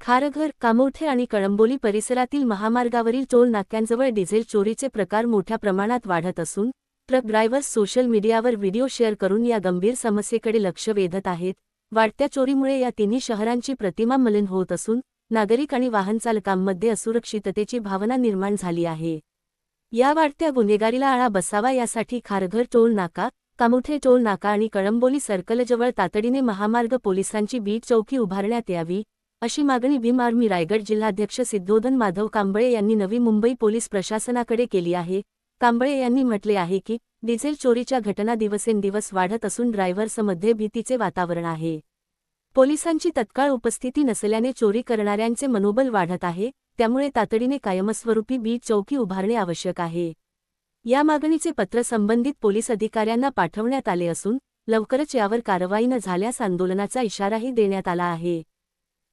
खारघर, कामोठे आणि कळंबोली परिसरातील महामार्गावरील टोल नाक्यांजवळ डिझेल चोरीचे प्रकार मोठ्या प्रमाणात वाढत असून ट्रक ड्रायव्हर्स सोशल मीडियावर व्हिडिओ शेअर करून या गंभीर समस्येकडे लक्ष वेधत आहेत। वाढत्या चोरीमुळे या तिन्ही शहरांची प्रतिमा मलिन होत असून नागरिक आणि वाहनचालकांमध्ये असुरक्षिततेची भावना निर्माण झाली आहे। या वाढत्या गुन्हेगारीला आळा बसावा यासाठी खारघर टोल नाका, कामोठे टोल नाका आणि कळंबोली सर्कलजवळ तातडीने महामार्ग पोलिसांची बीट चौकी उभारण्यात यावी, अशी मागणी भीम आर्मी रायगड जिल्हाध्यक्ष सिद्धोधन माधव कांबळे यांनी नवी मुंबई पोलीस प्रशासनाकडे केली आहे। कांबळे यांनी म्हटले आहे की डिझेल चोरीच्या घटना दिवसेंदिवस वाढत असून ड्रायव्हर्समध्ये भीतीचे वातावरण आहे। पोलिसांची तत्काळ उपस्थिती नसल्याने चोरी करणाऱ्यांचे मनोबल वाढत आहे, त्यामुळे तातडीने कायमस्वरूपी बीट चौकी उभारणे आवश्यक आहे। या मागणीचे पत्र संबंधित पोलीस अधिकाऱ्यांना पाठवण्यात आले असून लवकरच यावर कारवाई न झाल्यास आंदोलनाचा इशाराही देण्यात आला आहे।